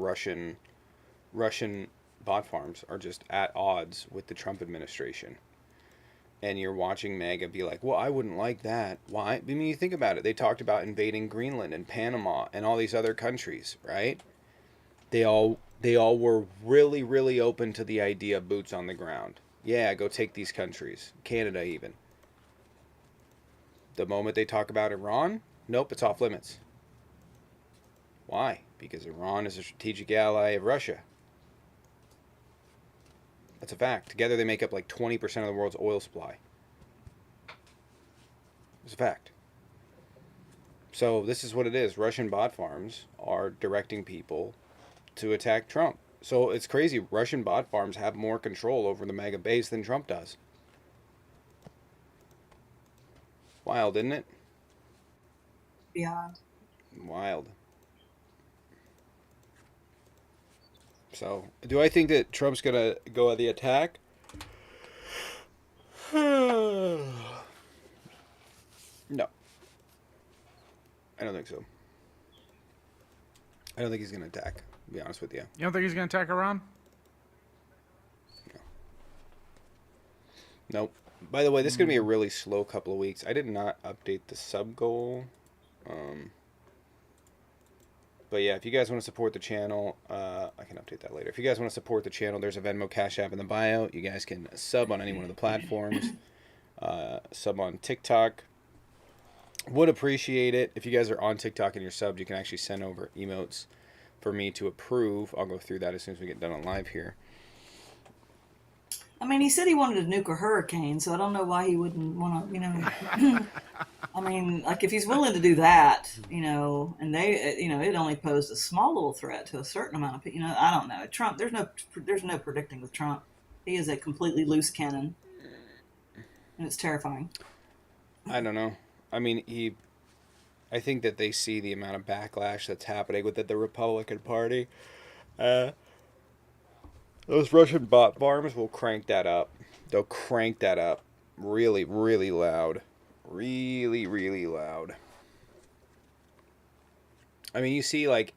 [SPEAKER 2] Russian bot farms are just at odds with the Trump administration. And you're watching MAGA be like, well, I wouldn't like that. Why? I mean, you think about it. They talked about invading Greenland and Panama and all these other countries, right? They all were really, really open to the idea of boots on the ground. Yeah, go take these countries. Canada even. The moment they talk about Iran, nope, it's off limits. Why? Because Iran is a strategic ally of Russia. That's a fact. Together they make up like 20% of the world's oil supply. It's a fact. So this is what it is. Russian bot farms are directing people to attack Trump. So it's crazy. Russian bot farms have more control over the MAGA base than Trump does. Wild, isn't it?
[SPEAKER 5] Beyond.
[SPEAKER 2] Wild. So, do I think that Trump's going to go on the attack? No. I don't think so. I don't think he's going to attack, to be honest with you.
[SPEAKER 3] You don't think he's going to attack Iran?
[SPEAKER 2] No. Nope. By the way, this is going to be a really slow couple of weeks. I did not update the sub goal. But yeah, if you guys want to support the channel, I can update that later. If you guys want to support the channel, there's a Venmo Cash App in the bio. You guys can sub on any one of the platforms. Sub on TikTok. Would appreciate it. If you guys are on TikTok and you're subbed, you can actually send over emotes for me to approve. I'll go through that as soon as we get done on live here.
[SPEAKER 5] I mean, he said he wanted to nuke a hurricane, so I don't know why he wouldn't want to, I mean, like if he's willing to do that, and they, it only posed a small little threat to a certain amount of people. I don't know. Trump, there's no predicting with Trump. He is a completely loose cannon, and it's terrifying.
[SPEAKER 2] I don't know. I mean, I think that they see the amount of backlash that's happening within the Republican Party. Those Russian bot farms will crank that up. They'll crank that up really, really loud. Really, really loud. I mean, you see, like,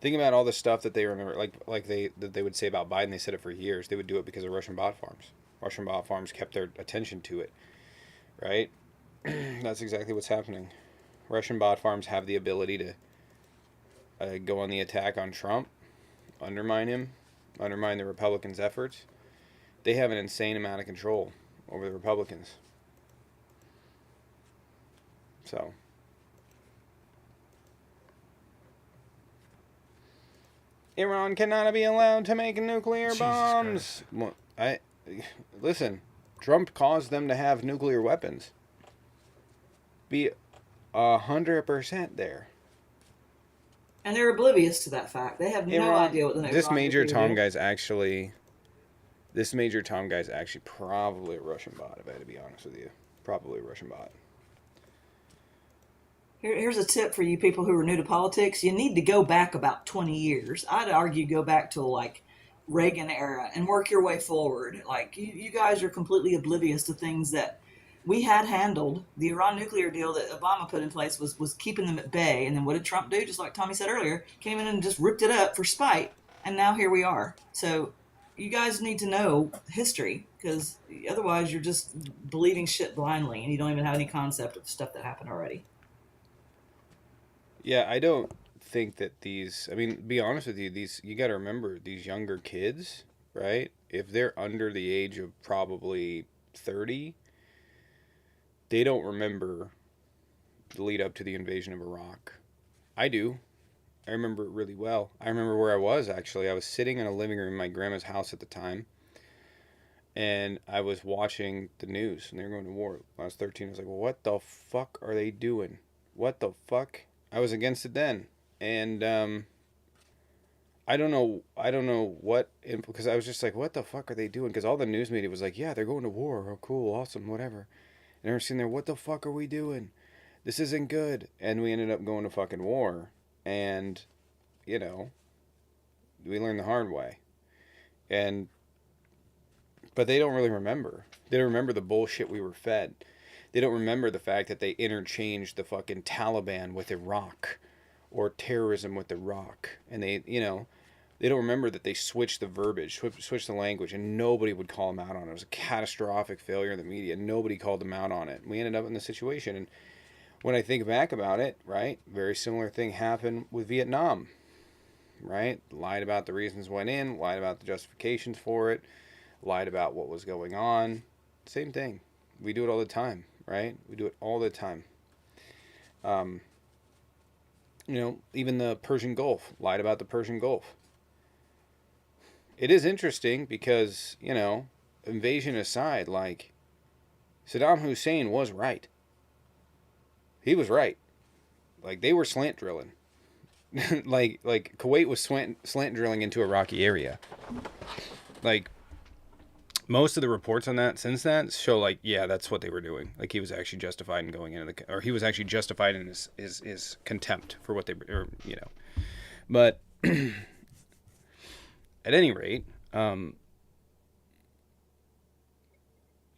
[SPEAKER 2] think about all the stuff that they remember, like they would say about Biden. They said it for years. They would do it because of Russian bot farms. Russian bot farms kept their attention to it, right? That's exactly what's happening. Russian bot farms have the ability to go on the attack on Trump, undermine him, undermine the Republicans' efforts. They have an insane amount of control over the Republicans. So, Iran cannot be allowed to make nuclear bombs. Well, listen. Trump caused them to have nuclear weapons. Be 100% there.
[SPEAKER 5] And they're oblivious to that fact. They have no idea what the next.
[SPEAKER 2] This Major Tom guy's actually probably a Russian bot, if I had to be honest with you. Probably a Russian bot.
[SPEAKER 5] Here's a tip for you people who are new to politics. You need to go back about 20 years. I'd argue go back to like Reagan era and work your way forward. Like you guys are completely oblivious to things that we had handled. The Iran nuclear deal that Obama put in place was keeping them at bay. And then what did Trump do? Just like Tommy said earlier, came in and just ripped it up for spite. And now here we are. So you guys need to know history, because otherwise you're just believing shit blindly and you don't even have any concept of stuff that happened already.
[SPEAKER 2] Yeah, I don't think that be honest with you, you got to remember, these younger kids, right? If they're under the age of probably 30, they don't remember the lead up to the invasion of Iraq. I do. I remember it really well. I remember where I was, actually. I was sitting in a living room in my grandma's house at the time, and I was watching the news, and they were going to war. When I was 13, I was like, well, what the fuck are they doing? What the fuck? I was against it then. And I don't know what, because I was just like, what the fuck are they doing? Because all the news media was like, yeah, they're going to war. Oh, cool, awesome, whatever. And I was sitting there, what the fuck are we doing? This isn't good. And we ended up going to fucking war. And, we learned the hard way. But they don't really remember. They don't remember the bullshit we were fed. They don't remember the fact that they interchanged the fucking Taliban with Iraq, or terrorism with Iraq. And they don't remember that they switched the verbiage, switched the language, and nobody would call them out on it. It was a catastrophic failure in the media. Nobody called them out on it. We ended up in this situation. And when I think back about it, right, very similar thing happened with Vietnam, right? Lied about the reasons went in, lied about the justifications for it, lied about what was going on. Same thing. We do it all the time, right? We do it all the time. Even the Persian Gulf, lied about the Persian Gulf. It is interesting because, invasion aside, like, Saddam Hussein was right. He was right. Like, they were slant drilling. like Kuwait was slant drilling into a rocky area. Like, most of the reports on that since that show, like, yeah, that's what they were doing. Like, he was actually justified in going into or he was actually justified in his contempt for what they were, But at any rate,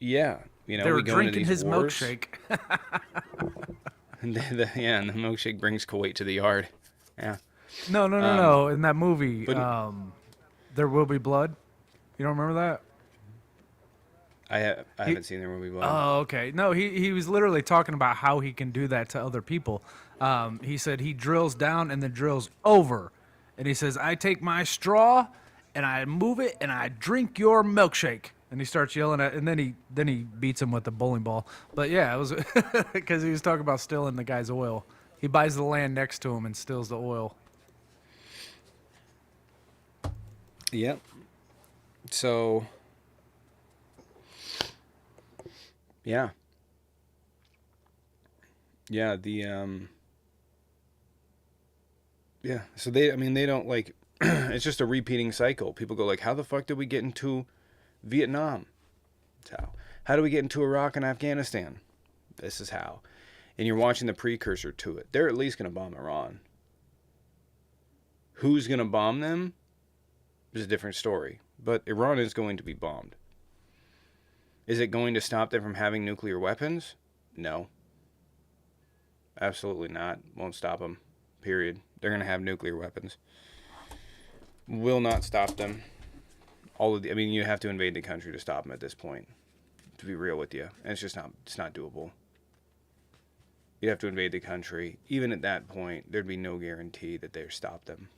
[SPEAKER 2] yeah,
[SPEAKER 3] they were
[SPEAKER 2] we go
[SPEAKER 3] drinking
[SPEAKER 2] into these
[SPEAKER 3] his
[SPEAKER 2] wars.
[SPEAKER 3] milkshake.
[SPEAKER 2] And and the milkshake brings Kuwait to the yard. Yeah.
[SPEAKER 3] No. In that movie,
[SPEAKER 2] but-
[SPEAKER 3] There Will Be Blood. You don't remember that?
[SPEAKER 2] I haven't seen their movie. Blood.
[SPEAKER 3] Oh, okay. No, he was literally talking about how he can do that to other people. He said he drills down and then drills over. And he says, I take my straw and I move it and I drink your milkshake. And he starts yelling at, and then he beats him with the bowling ball. But yeah, it was because he was talking about stealing the guy's oil. He buys the land next to him and steals the oil.
[SPEAKER 2] Yep. So, Yeah. Yeah, yeah. So they, I mean, they don't like it's just a repeating cycle. People go like, "How the fuck did we get into Vietnam?" That's how. How do we get into Iraq and Afghanistan? This is how. And you're watching the precursor to it. They're at least going to bomb Iran. Who's going to bomb them is a different story. But Iran is going to be bombed. Is it going to stop them from having nuclear weapons? No. Absolutely not. Won't stop them. Period. They're going to have nuclear weapons. Will not stop them. I mean, you have to invade the country to stop them at this point. To be real with you. And it's not doable. You have to invade the country. Even at that point, there'd be no guarantee that they'd stop them.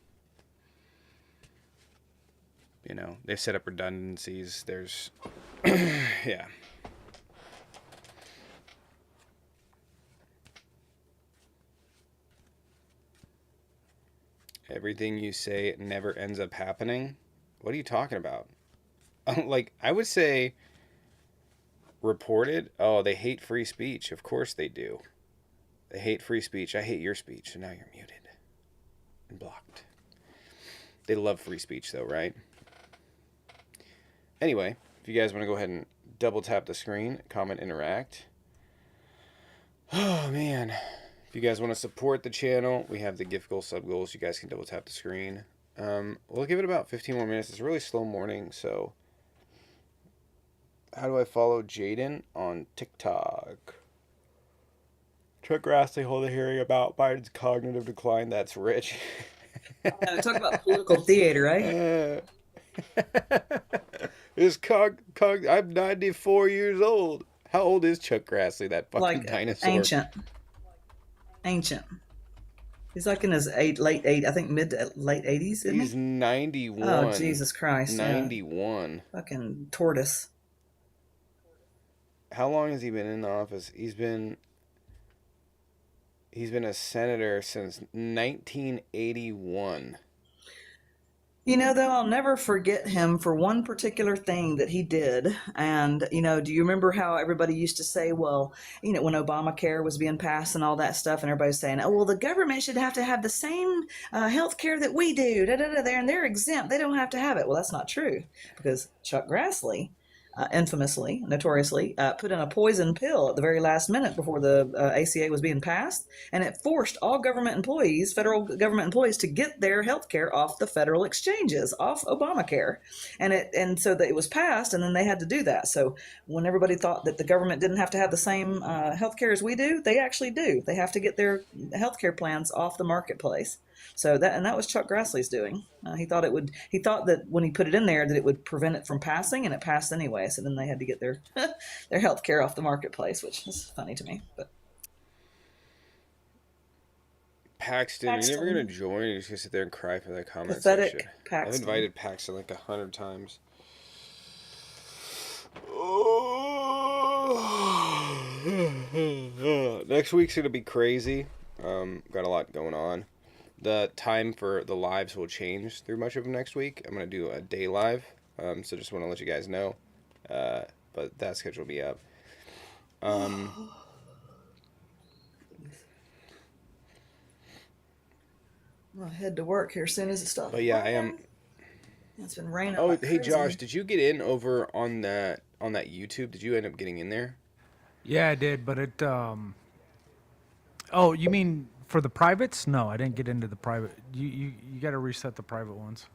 [SPEAKER 2] You know, they've set up redundancies. There's, yeah. Everything you say never ends up happening. What are you talking about? Like, I would say reported. Oh, they hate free speech. Of course they do. They hate free speech. I hate your speech. So now you're muted and blocked. They love free speech though, right? Anyway, if you guys want to go ahead and double tap the screen, comment, interact. Oh, man. If you guys want to support the channel, we have the gift goal, sub goals. You guys can double tap the screen. We'll give it about 15 more minutes. It's a really slow morning, so... How do I follow Jaden on TikTok? Chuck Grassley hold a hearing about Biden's cognitive decline. That's rich.
[SPEAKER 5] Talk about political theater, right?
[SPEAKER 2] I'm 94 years old. How old is Chuck Grassley, that fucking
[SPEAKER 5] Like
[SPEAKER 2] dinosaur?
[SPEAKER 5] Ancient. He's like in his late 80s, I think mid to late 80s, isn't
[SPEAKER 2] He's
[SPEAKER 5] he?
[SPEAKER 2] 91.
[SPEAKER 5] Oh, Jesus Christ.
[SPEAKER 2] 91.
[SPEAKER 5] Fucking tortoise.
[SPEAKER 2] How long has he been in office? He's been a senator since 1981.
[SPEAKER 5] You know, though, I'll never forget him for one particular thing that he did. And, you know, do you remember how everybody used to say, well, you know, when Obamacare was being passed and all that stuff, and everybody's saying, oh, well, the government should have to have the same health care that we do, and they're exempt. They don't have to have it. Well, that's not true, because Chuck Grassley, infamously, notoriously, put in a poison pill at the very last minute before the ACA was being passed, and it forced all government employees, federal government employees, to get their health care off the federal exchanges, off Obamacare, and so that it was passed, and then they had to do that. So when everybody thought that the government didn't have to have the same health care as we do, they actually do. They have to get their health care plans off the marketplace. So that was Chuck Grassley's doing. He thought that when he put it in there that it would prevent it from passing, and it passed anyway. So then they had to get their their health care off the marketplace, which is funny to me. But
[SPEAKER 2] Paxton, are you never gonna join? You're just gonna sit there and cry for that comment
[SPEAKER 5] Pathetic
[SPEAKER 2] section.
[SPEAKER 5] Paxton.
[SPEAKER 2] I've invited Paxton like 100 times. Next week's gonna be crazy. Got a lot going on. The time for the lives will change through much of next week. I'm going to do a day live, so just want to let you guys know. But that schedule will be up.
[SPEAKER 5] I'll head to work here as soon as it stops.
[SPEAKER 2] But yeah, I am.
[SPEAKER 5] It's been raining.
[SPEAKER 2] Oh,
[SPEAKER 5] like
[SPEAKER 2] hey
[SPEAKER 5] crazy.
[SPEAKER 2] Josh, did you get in over on that YouTube? Did you end up getting in there?
[SPEAKER 3] Yeah, I did, but it. Oh, you mean for the privates? No, I didn't get into the private. You got to reset the private ones.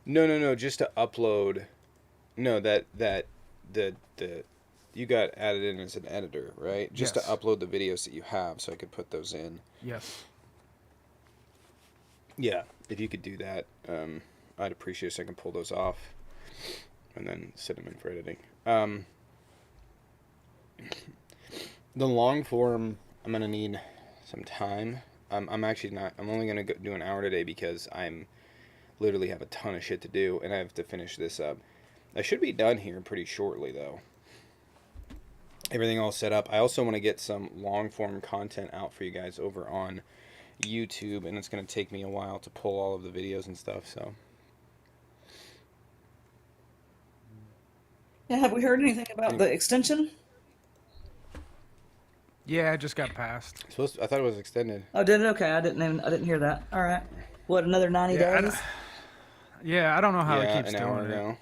[SPEAKER 2] No. Just to upload. No, the you got added in as an editor, right? Just
[SPEAKER 3] Yes.
[SPEAKER 2] to upload the videos that you have, so I could put those in.
[SPEAKER 3] Yes.
[SPEAKER 2] Yeah, if you could do that, I'd appreciate it so I can pull those off and then set them in for editing. The long form, I'm going to need some time. I'm actually not, I'm only going to do an hour today because I'm literally have a ton of shit to do and I have to finish this up. I should be done here pretty shortly though. Everything all set up. I also want to get some long form content out for you guys over on YouTube, and it's going to take me a while to pull all of the videos and stuff, so
[SPEAKER 5] Yeah, have we heard anything about the extension?
[SPEAKER 3] Yeah, it just got passed.
[SPEAKER 2] I thought it was extended.
[SPEAKER 5] Oh, did it? Okay, I didn't hear that. All right. What, another 90
[SPEAKER 3] Yeah,
[SPEAKER 5] days?
[SPEAKER 3] yeah, I don't know how he
[SPEAKER 2] Yeah,
[SPEAKER 3] keeps
[SPEAKER 2] an hour
[SPEAKER 3] doing it.
[SPEAKER 2] ago.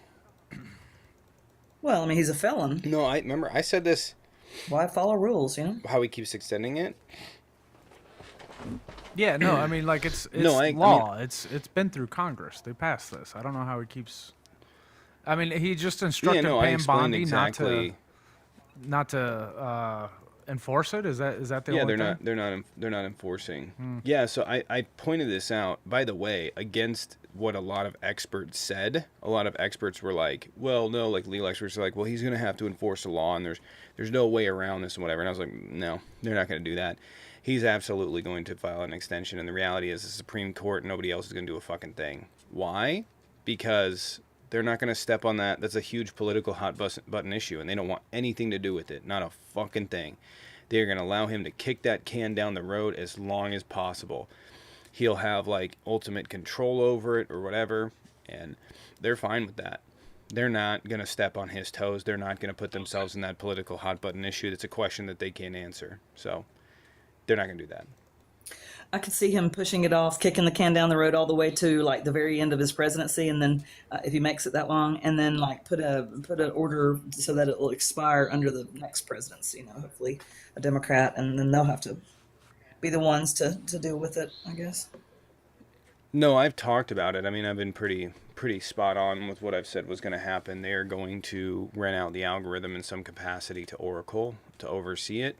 [SPEAKER 5] Well, I mean, he's a felon.
[SPEAKER 2] No, I remember I said this.
[SPEAKER 5] Why follow rules, you know?
[SPEAKER 2] How he keeps extending it.
[SPEAKER 3] Yeah, no, I mean like it's
[SPEAKER 2] No, I mean-
[SPEAKER 3] law. It's been through Congress. They passed this. I don't know how he keeps. I mean, he just
[SPEAKER 2] Yeah,
[SPEAKER 3] instructed
[SPEAKER 2] no, I
[SPEAKER 3] Pam
[SPEAKER 2] explained
[SPEAKER 3] Bondi
[SPEAKER 2] exactly.
[SPEAKER 3] not to enforce it. Is that the
[SPEAKER 2] Yeah,
[SPEAKER 3] only
[SPEAKER 2] they're not enforcing. Yeah, so I pointed this out, by the way, against what a lot of experts said. A lot of experts were like, well, no, like legal experts are like, well, he's going to have to enforce the law and there's no way around this and whatever. And I was like, no, they're not going to do that. He's absolutely going to file an extension, and the reality is the Supreme Court, nobody else is going to do a fucking thing. Why? Because they're not going to step on that. That's a huge political hot button issue, and they don't want anything to do with it. Not a fucking thing. They're going to allow him to kick that can down the road as long as possible. He'll have like ultimate control over it or whatever, and they're fine with that. They're not going to step on his toes. They're not going to put themselves in that political hot button issue. That's a question that they can't answer. So they're not going to do that.
[SPEAKER 5] I could see him pushing it off, kicking the can down the road all the way to like the very end of his presidency, and then if he makes it that long, and then like put an order so that it will expire under the next presidency. You know, hopefully a Democrat, and then they'll have to be the ones to deal with it, I guess.
[SPEAKER 2] No, I've talked about it. I mean, I've been pretty spot on with what I've said was going to happen. They are going to rent out the algorithm in some capacity to Oracle to oversee it,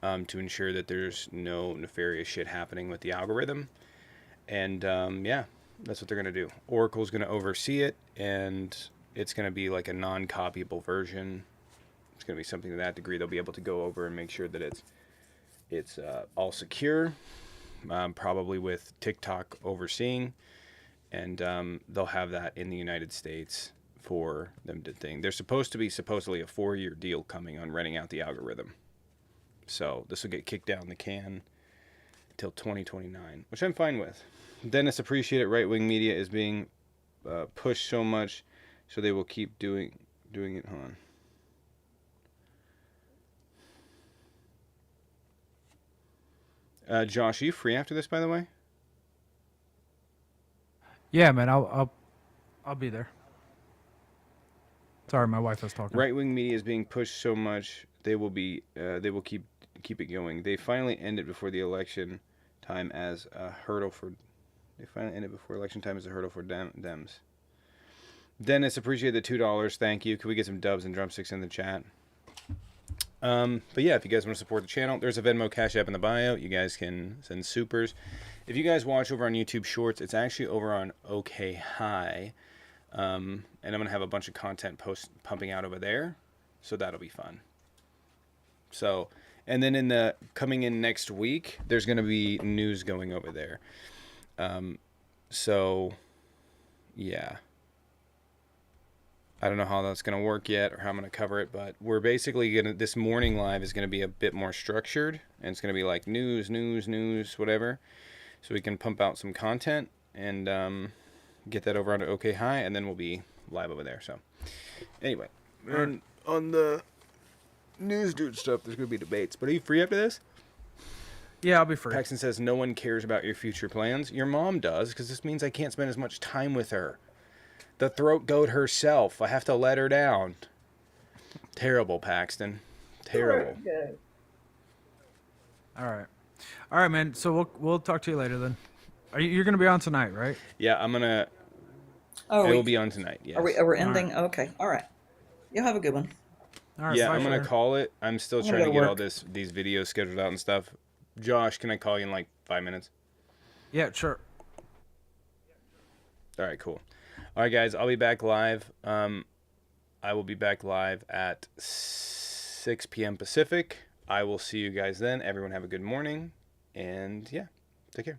[SPEAKER 2] to ensure that there's no nefarious shit happening with the algorithm. And yeah, that's what they're going to do. Oracle's going to oversee it, and it's going to be like a non-copyable version. It's going to be something to that degree. They'll be able to go over and make sure that it's all secure, probably with TikTok overseeing, and they'll have that in the United States for them to think. There's supposedly a 4-year deal coming on renting out the algorithm. So this will get kicked down the can till 2029, which I'm fine with. Dennis appreciated right-wing media is being pushed so much, so they will keep doing it. Hold on. Josh, are you free after this, by the way?
[SPEAKER 3] Yeah, man, I'll be there. Sorry, my wife was talking.
[SPEAKER 2] Right-wing media is being pushed so much, they will keep it going. They finally ended before the election time as a hurdle for. They finally ended before election time as a hurdle for Dems. Dennis, appreciate the $2. Thank you. Can we get some dubs and drumsticks in the chat? But yeah, if you guys want to support the channel, there's a Venmo Cash App in the bio. You guys can send supers. If you guys watch over on YouTube Shorts, it's actually over on OK High. And I'm going to have a bunch of content pumping out over there. So that'll be fun. So, and then coming in next week, there's going to be news going over there. So, yeah. I don't know how that's going to work yet or how I'm going to cover it, but we're basically this morning live is going to be a bit more structured, and it's going to be like news, whatever. So we can pump out some content and get that over onto OK High, and then we'll be live over there. So anyway, and on the news dude stuff, there's going to be debates. But are you free after this?
[SPEAKER 3] Yeah, I'll be free.
[SPEAKER 2] Paxton says no one cares about your future plans. Your mom does, because this means I can't spend as much time with her. The throat goat herself. I have to let her down. Terrible, Paxton. Terrible.
[SPEAKER 3] All right, man. So we'll talk to you later then. You're gonna be on tonight, right?
[SPEAKER 2] Yeah, I'm gonna.
[SPEAKER 5] Oh,
[SPEAKER 2] I will be on tonight. Yes.
[SPEAKER 5] Are we ending? Okay. All right. You'll have a good one.
[SPEAKER 3] All right.
[SPEAKER 2] Yeah,
[SPEAKER 3] bye,
[SPEAKER 2] I'm gonna
[SPEAKER 3] Sharon.
[SPEAKER 2] call it. I'm still
[SPEAKER 5] I'm
[SPEAKER 2] trying to
[SPEAKER 5] gonna
[SPEAKER 2] get
[SPEAKER 5] go
[SPEAKER 2] all
[SPEAKER 5] to
[SPEAKER 2] these videos scheduled out and stuff. Josh, can I call you in like 5 minutes?
[SPEAKER 3] Yeah, sure.
[SPEAKER 2] All right, cool. All right, guys, I'll be back live. I will be back live at 6 p.m. Pacific. I will see you guys then. Everyone have a good morning, and yeah, take care.